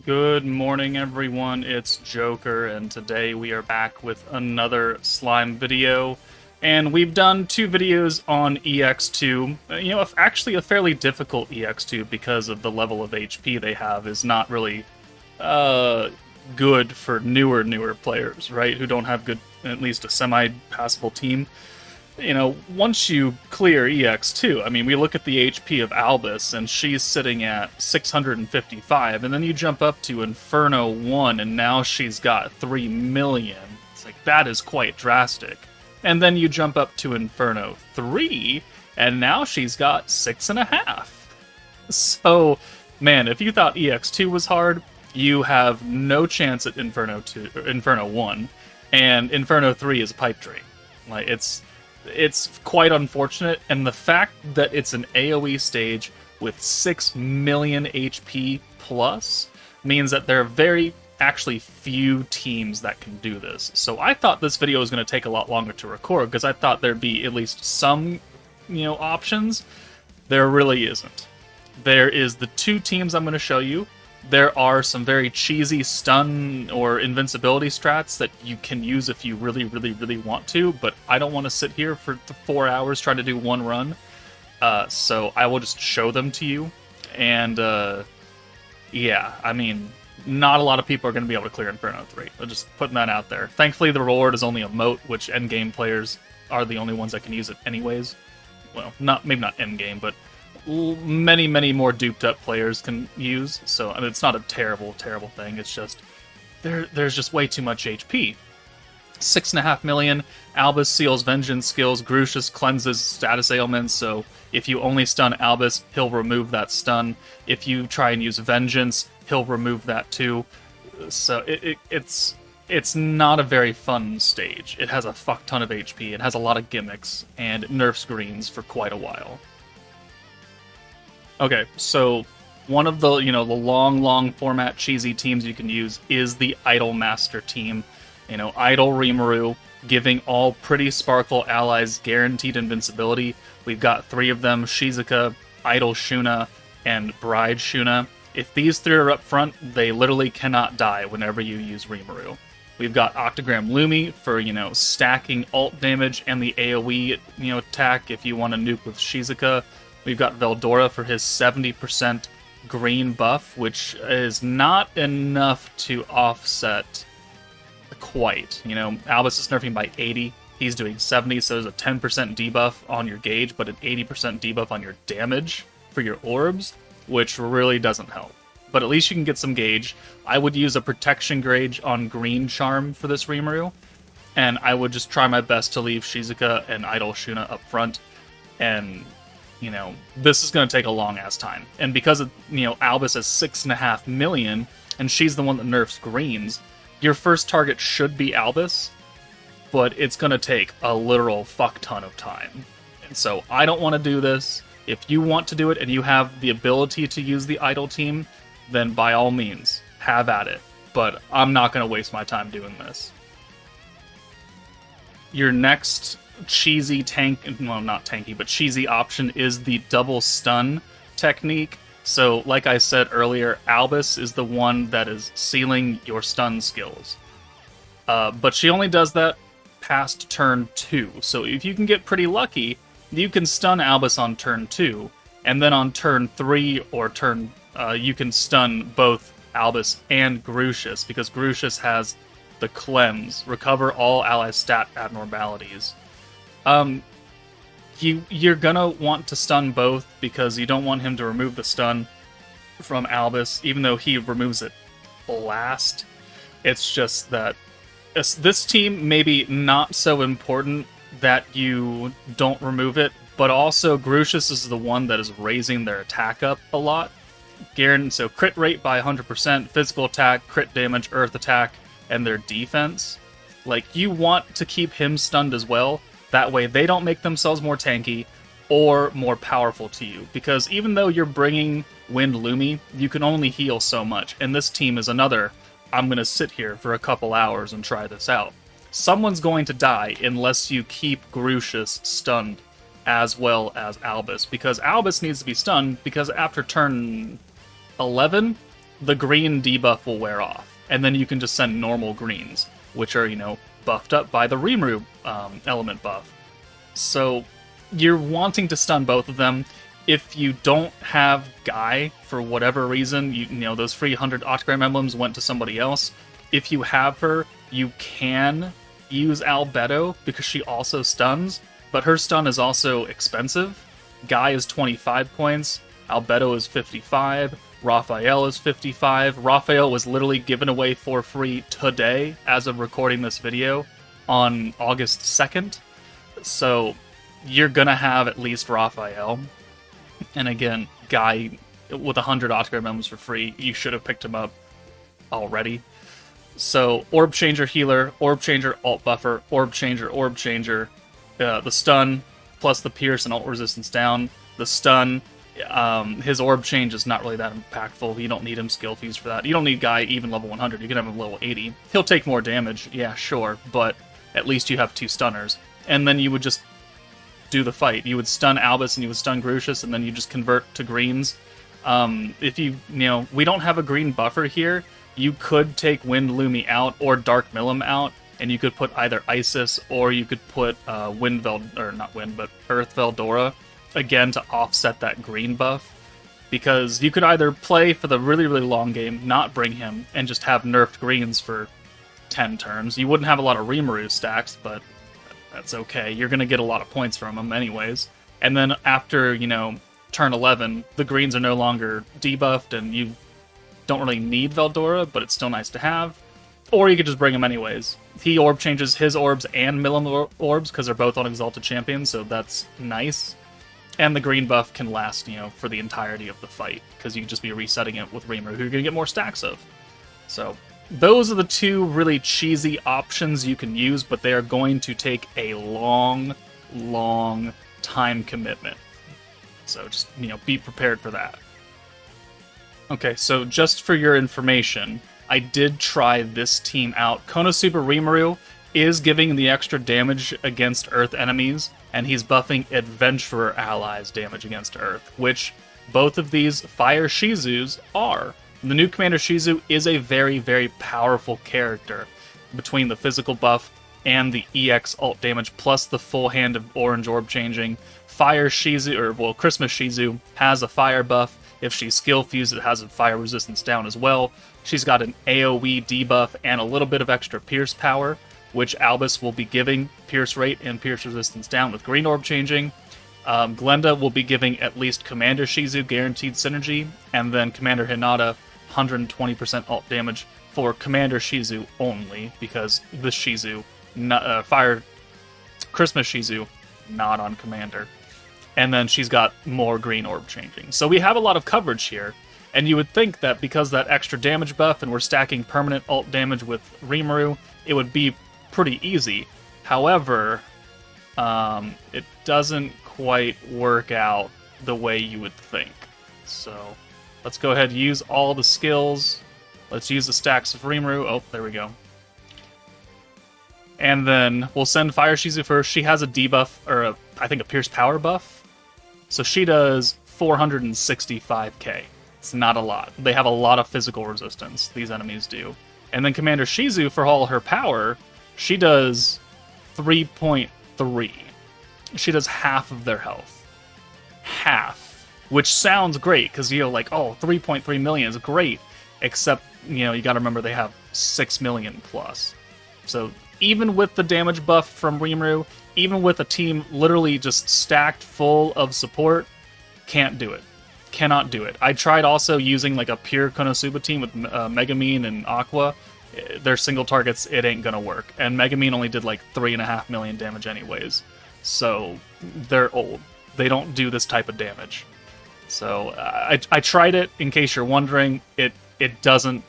Good morning, everyone. It's Joker, and today we are back with another slime video. And we've done two videos on EX2. Actually a fairly difficult EX2 because of the level of HP they have is not really good for newer players, right? Who don't have good, at least a semi-passable team. Once you clear EX2, I mean, we look at the HP of Albus, and she's sitting at 655, and then you jump up to Inferno 1, and now she's got 3 million. It's like, that is quite drastic. And then you jump up to Inferno 3, and now she's got 6.5. So, man, if you thought EX2 was hard, you have no chance at Inferno 1, and Inferno 3 is a pipe dream. Like, it's quite unfortunate, and the fact that it's an AoE stage with 6 million HP plus means that there are very, actually few teams that can do this. So I thought this video was going to take a lot longer to record, because I thought there'd be at least some, options. There really isn't. There is the two teams I'm going to show you. There are some very cheesy stun or invincibility strats that you can use if you really want to, but I don't want to sit here for 4 hours trying to do one run. So I will just show them to you. And, yeah, I mean, not a lot of people are going to be able to clear Inferno 3. I'm just putting that out there. Thankfully, the reward is only a moat, which endgame players are the only ones that can use it anyways. Well, maybe not endgame, but many more duped up players can use, so I mean, it's not a terrible thing. It's just there's just way too much HP. 6.5 million. Albus seals vengeance skills. Grucius cleanses status ailments, so if you only stun Albus, he'll remove that stun. If you try and use vengeance, he'll remove that too. So it's not a very fun stage. It has a fuck ton of HP, it has a lot of gimmicks, and it nerfs greens for quite a while. Okay, so one of the, the long format cheesy teams you can use is the Idol Master team. Idol Rimuru, giving all Pretty Sparkle allies guaranteed invincibility. We've got 3 of them: Shizuka, Idol Shuna, and Bride Shuna. If these 3 are up front, they literally cannot die whenever you use Rimuru. We've got Octogram Lumi for, stacking ult damage and the AoE, attack if you want to nuke with Shizuka. We've got Veldora for his 70% green buff, which is not enough to offset quite. Albus is nerfing by 80. He's doing 70, so there's a 10% debuff on your gauge, but an 80% debuff on your damage for your orbs, which really doesn't help. But at least you can get some gauge. I would use a protection gauge on green charm for this Rimuru, and I would just try my best to leave Shizuka and Idol Shuna up front, and this is going to take a long-ass time. And because, Albus has 6.5 million, and she's the one that nerfs greens, your first target should be Albus, but it's going to take a literal fuck ton of time. And so I don't want to do this. If you want to do it and you have the ability to use the Idol team, then by all means, have at it. But I'm not going to waste my time doing this. Your next cheesy not tanky, but cheesy option is the double stun technique. So, like I said earlier, Albus is the one that is sealing your stun skills. But she only does that past turn 2. So if you can get pretty lucky, you can stun Albus on turn 2, and then on turn 3 or you can stun both Albus and Grucius, because Grucius has the cleanse, recover all ally stat abnormalities. You're gonna want to stun both, because you don't want him to remove the stun from Albus, even though he removes it last. It's just that this team maybe not so important that you don't remove it, but also Grucius is the one that is raising their attack up a lot. So crit rate by 100%, physical attack, crit damage, earth attack, and their defense. Like, you want to keep him stunned as well. That way they don't make themselves more tanky or more powerful to you. Because even though you're bringing Wind Lumi, you can only heal so much. And this team is another, I'm going to sit here for a couple hours and try this out. Someone's going to die unless you keep Grucius stunned as well as Albus. Because Albus needs to be stunned, because after turn 11, the green debuff will wear off, and then you can just send normal greens, which are, buffed up by the Rimuru element buff. So you're wanting to stun both of them. If you don't have Guy, for whatever reason, those free 100 Octagram emblems went to somebody else. If you have her, you can use Albedo, because she also stuns, but her stun is also expensive. Guy is 25 points, Albedo is 55, Raphael is 55. Raphael was literally given away for free today, as of recording this video, on August 2nd. So you're gonna have at least Raphael. And again, Guy, with 100 Oscar emblems for free, you should have picked him up already. So, Orb Changer Healer, Orb Changer Alt Buffer, Orb Changer, the stun, plus the Pierce and Alt Resistance down. The stun, his Orb Change is not really that impactful. You don't need him skill fuse for that. You don't need Guy even level 100. You can have him level 80. He'll take more damage, yeah, sure, but at least you have 2 stunners. And then you would just do the fight. You would stun Albus and you would stun Grucius, and then you just convert to greens. If we don't have a green buffer here, you could take Wind Lumi out or Dark Milim out, and you could put either Isis or you could put Earth Veldora, again, to offset that green buff. Because you could either play for the really, really long game, not bring him, and just have nerfed greens for 10 turns. You wouldn't have a lot of Rimuru stacks, but that's okay. You're going to get a lot of points from him anyways. And then after, turn 11, the greens are no longer debuffed, and you don't really need Veldora, but it's still nice to have. Or you could just bring him anyways. He orb changes his orbs and Milim orbs, because they're both on Exalted Champions, so that's nice. And the green buff can last, for the entirety of the fight, because you can just be resetting it with Rimuru, who you're going to get more stacks of. So those are the two really cheesy options you can use, but they are going to take a long, long time commitment. So just, be prepared for that. Okay, so just for your information, I did try this team out. Konosuba Rimuru is giving the extra damage against Earth enemies, and he's buffing Adventurer allies damage against Earth, which both of these Fire Shizus are. The new Commander Shizu is a very, very powerful character between the physical buff and the EX alt damage, plus the full hand of orange orb changing. Fire Shizu, Christmas Shizu has a fire buff. If she's skill fused, it has a fire resistance down as well. She's got an AoE debuff and a little bit of extra pierce power, which Albus will be giving pierce rate and pierce resistance down with green orb changing. Glenda will be giving at least Commander Shizu guaranteed synergy, and then Commander Hinata 120% alt damage for Commander Shizu only, because this Shizu, Christmas Shizu, not on Commander. And then she's got more green orb changing. So we have a lot of coverage here, and you would think that because that extra damage buff and we're stacking permanent alt damage with Rimuru, it would be pretty easy. However, it doesn't quite work out the way you would think. So let's go ahead and use all the skills. Let's use the stacks of Rimuru. Oh, there we go. And then we'll send Fire Shizu first. She has a debuff, or I think a Pierce Power buff. So she does 465k. It's not a lot. They have a lot of physical resistance, these enemies do. And then Commander Shizu, for all her power, she does 3.3. She does half of their health. Half. Which sounds great, because, 3.3 million is great. Except, you gotta remember they have 6 million plus. So even with the damage buff from Rimuru, even with a team literally just stacked full of support, can't do it. Cannot do it. I tried also using a pure Konosuba team with Megamine and Aqua. They're single targets, it ain't gonna work. And Megamine only did 3.5 million damage anyways. So they're old. They don't do this type of damage. So I tried it, in case you're wondering. It doesn't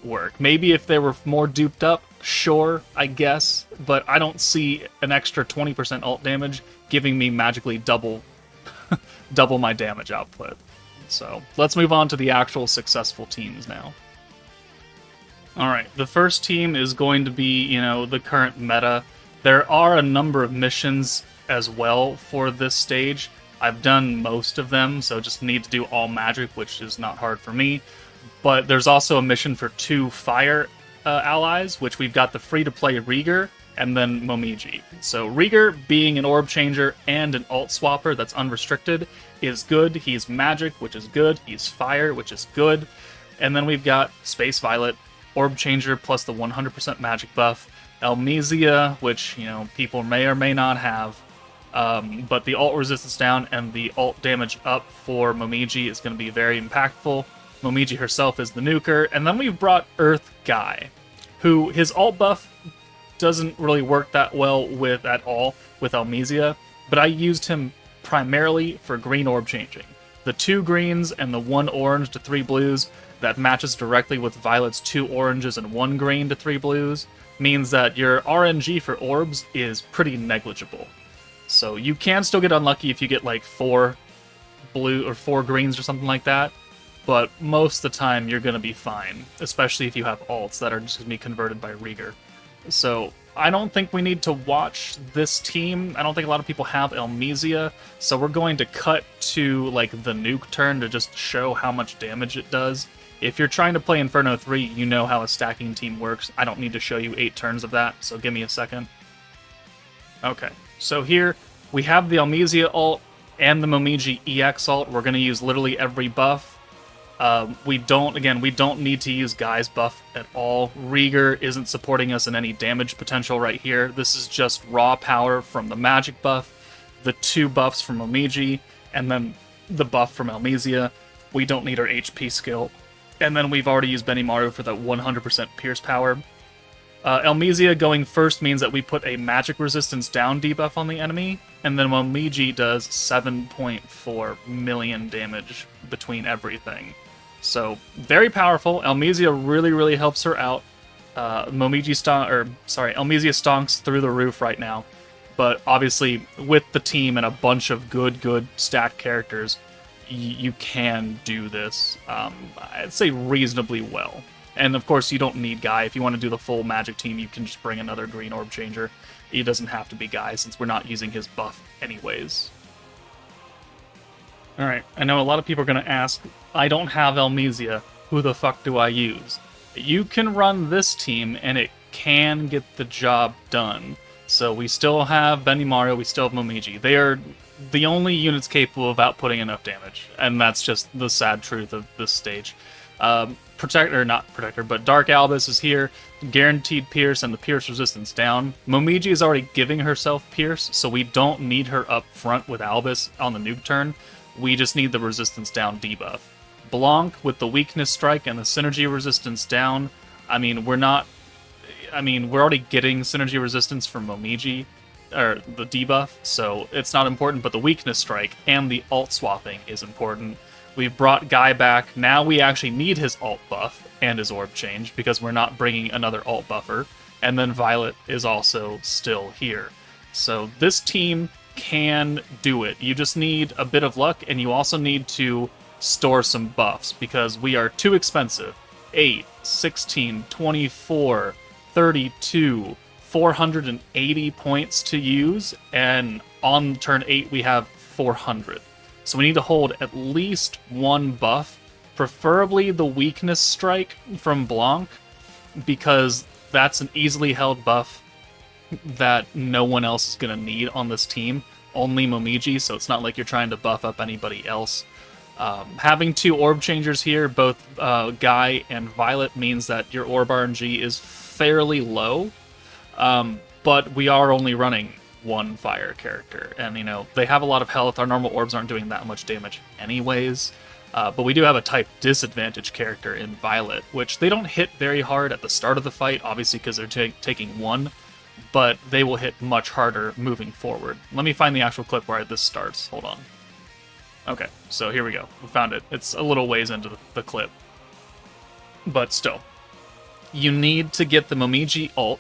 work. Maybe if they were more duped up, sure, I guess, but I don't see an extra 20% alt damage giving me magically double my damage output. So let's move on to the actual successful teams now. Alright, the first team is going to be, the current meta. There are a number of missions as well for this stage. I've done most of them, so just need to do all magic, which is not hard for me. But there's also a mission for 2 fire allies, which we've got the free-to-play Rigur and then Momiji. So Rigur, being an orb changer and an alt swapper that's unrestricted, is good. He's magic, which is good. He's fire, which is good. And then we've got Space Violet, orb changer plus the 100% magic buff. Elmesia, which, you know, people may or may not have. But the alt resistance down and the alt damage up for Momiji is going to be very impactful. Momiji herself is the nuker. And then we've brought Earth Guy, who his alt buff doesn't really work that well with at all with Elmesia, but I used him primarily for green orb changing. The 2 greens and the 1 orange to 3 blues that matches directly with Violet's 2 oranges and 1 green to 3 blues means that your RNG for orbs is pretty negligible. So you can still get unlucky if you get like 4 blue or 4 greens or something like that, but most of the time you're going to be fine, especially if you have alts that are just going to be converted by Rigur. So I don't think we need to watch this team. I don't think a lot of people have Elmesia, so we're going to cut to like the nuke turn to just show how much damage it does. If you're trying to play Inferno 3, you know how a stacking team works. I don't need to show you 8 turns of that, so give me a second. Okay, so here we have the Elmesia ult and the Momiji EX ult. We're going to use literally every buff. We don't need to use Guy's buff at all. Rigur isn't supporting us in any damage potential right here. This is just raw power from the magic buff, the 2 buffs from Momiji, and then the buff from Elmesia. We don't need our HP skill. And then we've already used Benimaru for that 100% pierce power. Elmesia going first means that we put a magic resistance down debuff on the enemy, and then Momiji does 7.4 million damage between everything. So, very powerful. Elmesia really helps her out. Elmesia stonks through the roof right now. But obviously, with the team and a bunch of good stacked characters, you can do this, I'd say reasonably well. And of course, you don't need Guy. If you want to do the full magic team, you can just bring another green orb changer. It doesn't have to be Guy, since we're not using his buff anyways. Alright, I know a lot of people are going to ask, I don't have Elmesia, who the fuck do I use? You can run this team, and it can get the job done. So we still have Benimaru, we still have Momiji. They are the only units capable of outputting enough damage, and that's just the sad truth of this stage. Not Protector, but Dark Albus is here, guaranteed Pierce and the Pierce resistance down. Momiji is already giving herself Pierce, so we don't need her up front with Albus on the nuke turn. We just need the resistance down debuff. Blanc with the weakness strike and the synergy resistance down. We're already getting synergy resistance from Momiji, or the debuff, so it's not important, but the weakness strike and the alt swapping is important. We've brought Guy back. Now we actually need his alt buff and his orb change because we're not bringing another alt buffer. And then Violet is also still here. So this team can do it. You just need a bit of luck, and you also need to store some buffs because we are too expensive. 8, 16, 24, 32, 480 points to use, and on turn 8 we have 400. So we need to hold at least 1 buff, preferably the weakness strike from Blanc, because that's an easily held buff that no one else is going to need on this team, only Momiji, so it's not like you're trying to buff up anybody else. Having 2 orb changers here, both Guy and Violet, means that your orb RNG is fairly low, but we are only running 1 fire character, and they have a lot of health. Our normal orbs aren't doing that much damage anyways, but we do have a type disadvantage character in Violet, which they don't hit very hard at the start of the fight, obviously because they're taking 1, but they will hit much harder moving forward. Let me find the actual clip where this starts. Hold on. Okay, so here we go. We found it. It's a little ways into the clip, but still. You need to get the Momiji ult,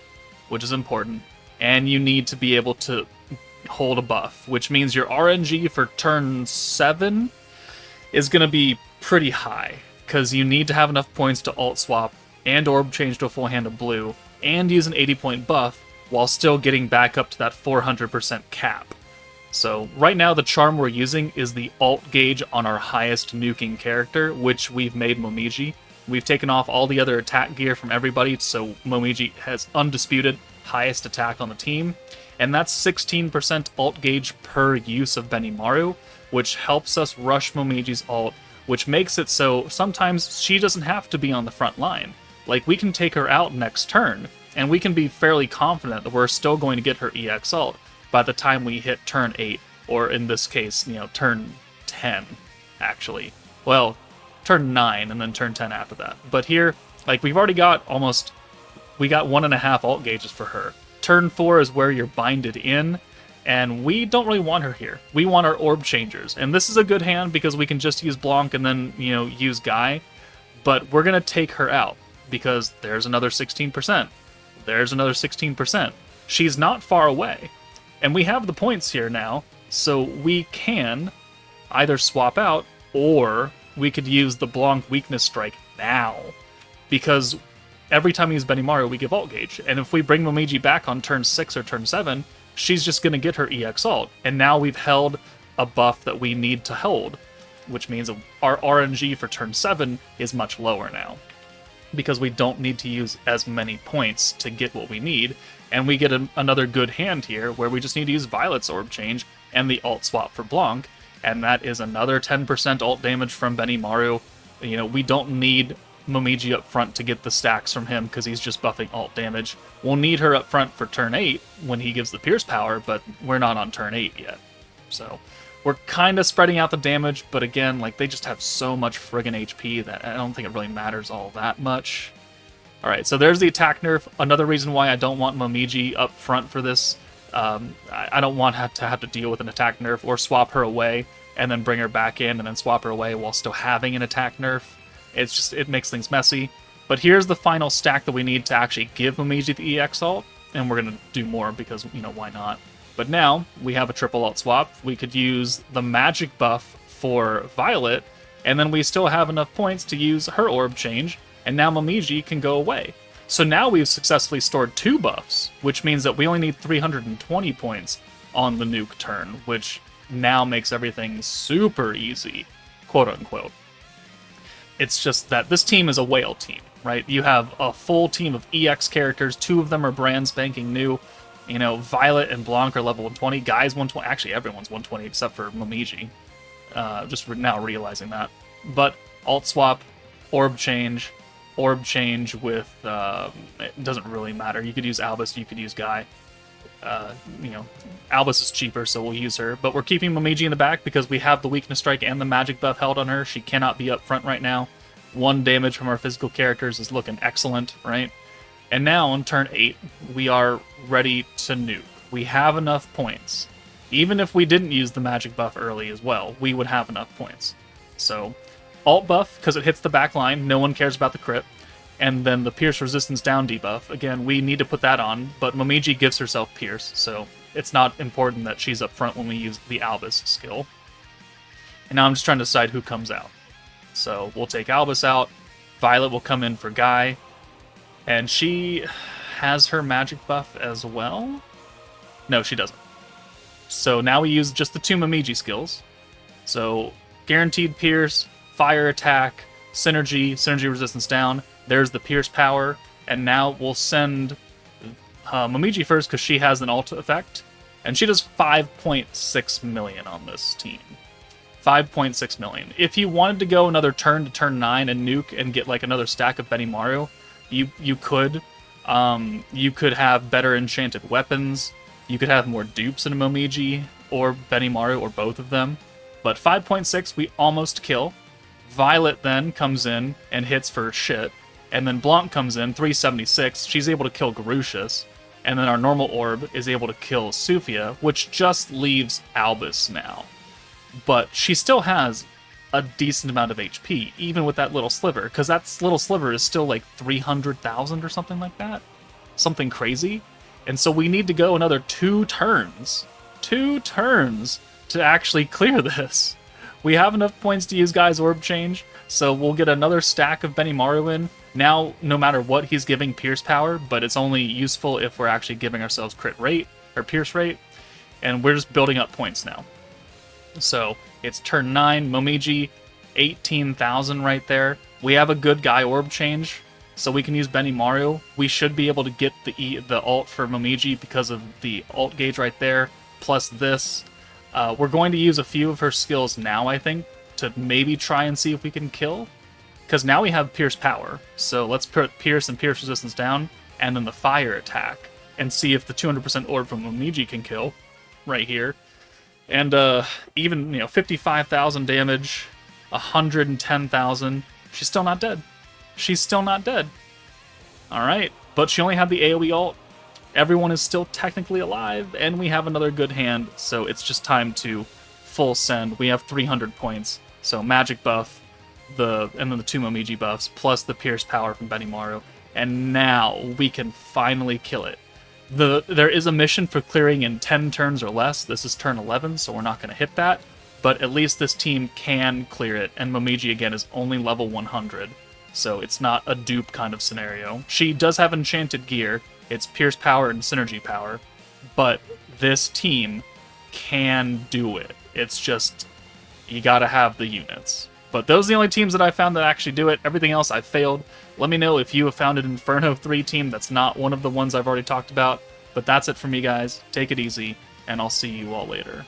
which is important, and you need to be able to hold a buff, which means your RNG for turn 7 is going to be pretty high, because you need to have enough points to alt swap and orb change to a full hand of blue, and use an 80-point buff, while still getting back up to that 400% cap. So right now the charm we're using is the alt gauge on our highest nuking character, which we've made Momiji. We've taken off all the other attack gear from everybody, so Momiji has undisputed highest attack on the team. And that's 16% ult gauge per use of Benimaru, which helps us rush Momiji's ult, which makes it so sometimes she doesn't have to be on the front line. Like, we can take her out next turn, and we can be fairly confident that we're still going to get her EX ult by the time we hit turn 8, or in this case, turn 10, actually. Well, turn 9, and then turn 10 after that. But here, like, we've already got we got 1.5 ult gauges for her. Turn 4 is where you're binded in, and we don't really want her here. We want our orb changers, and this is a good hand because we can just use Blanc and then, use Guy, but we're going to take her out because there's another 16%. There's another 16%. She's not far away, and we have the points here now, so we can either swap out or we could use the Blanc weakness strike now, because every time we use Benimaru, we give ult gauge, and if we bring Momiji back on turn 6 or turn 7, she's just going to get her EX ult, and now we've held a buff that we need to hold, which means our RNG for turn 7 is much lower now, because we don't need to use as many points to get what we need, and we get another good hand here where we just need to use Violet's orb change and the ult swap for Blanc, and that is another 10% ult damage from Benimaru. We don't need Momiji up front to get the stacks from him because he's just buffing ult damage. We'll need her up front for turn 8 when he gives the Pierce power, but we're not on turn 8 yet. So we're kind of spreading out the damage, but again, like, they just have so much friggin' HP that I don't think it really matters all that much. Alright, so there's the attack nerf. Another reason why I don't want Momiji up front for this. I don't want to have to deal with an attack nerf or swap her away and then bring her back in and then swap her away while still having an attack nerf. It makes things messy. But here's the final stack that we need to actually give Momiji the EX ult, and we're going to do more because, why not? But now we have a triple ult swap. We could use the magic buff for Violet, and then we still have enough points to use her orb change, and now Momiji can go away. So now we've successfully stored 2 buffs, which means that we only need 320 points on the nuke turn, which now makes everything super easy, quote unquote. It's just that this team is a whale team, right? You have a full team of EX characters. 2 of them are brand spanking new. Violet and Blanc are level 120. Guy's 120. Actually, everyone's 120 except for Momiji. Just now realizing that. But alt swap, orb change with, it doesn't really matter. You could use Albus, you could use Guy. Albus is cheaper, so we'll use her. But we're keeping Momiji in the back because we have the weakness strike and the magic buff held on her. She cannot be up front right now. 1 damage from our physical characters is looking excellent, right? And now on turn 8, we are ready to nuke. We have enough points. Even if we didn't use the magic buff early as well, we would have enough points. So, alt buff, because it hits the back line, no one cares about the crit. And then the Pierce resistance down debuff. Again, we need to put that on, but Momiji gives herself Pierce, so it's not important that she's up front when we use the Albus skill. And now I'm just trying to decide who comes out. So we'll take Albus out, Violet will come in for Guy, and she has her magic buff as well? No, she doesn't. So now we use just the 2 Momiji skills. So guaranteed Pierce, fire attack, synergy resistance down. There's the Pierce power, and now we'll send Momiji first because she has an ult effect, and she does 5.6 million on this team. 5.6 million. If you wanted to go another turn to turn 9 and nuke and get like another stack of Benimaru, you could. You could have better enchanted weapons. You could have more dupes in Momiji or Benimaru or both of them. But 5.6 we almost kill. Violet then comes in and hits for shit. And then Blanc comes in, 376. She's able to kill Garucius. And then our normal orb is able to kill Sufia, which just leaves Albus now. But she still has a decent amount of HP, even with that little sliver, because that little sliver is still like 300,000 or something like that. Something crazy. And so we need to go another 2 turns. 2 turns to actually clear this. We have enough points to use Guy's orb change, so we'll get another stack of Benimaru in. Now, no matter what, he's giving Pierce power, but it's only useful if we're actually giving ourselves crit rate, or Pierce rate, and we're just building up points now. So, it's turn 9, Momiji, 18,000 right there. We have a good guy orb change, so we can use Benimaru. We should be able to get the ult for Momiji because of the ult gauge right there, plus this. We're going to use a few of her skills now, I think, to maybe try and see if we can kill. Because now we have Pierce Power, so let's put Pierce and Pierce Resistance down, and then the Fire attack, and see if the 200% orb from Momiji can kill, right here. And even, 55,000 damage, 110,000, she's still not dead. She's still not dead. Alright, but she only had the AoE ult. Everyone is still technically alive, and we have another good hand, so it's just time to full send. We have 300 points, so magic buff, and then the 2 Momiji buffs, plus the Pierce Power from Benimaru, and now we can finally kill it. There is a mission for clearing in 10 turns or less. This is turn 11, so we're not going to hit that, but at least this team can clear it, and Momiji, again, is only level 100, so it's not a dupe kind of scenario. She does have enchanted gear. It's Pierce Power and Synergy Power, but this team can do it. It's just, you gotta have the units. But those are the only teams that I found that actually do it. Everything else I failed. Let me know if you have found an Inferno 3 team that's not one of the ones I've already talked about. But that's it for me, guys. Take it easy, and I'll see you all later.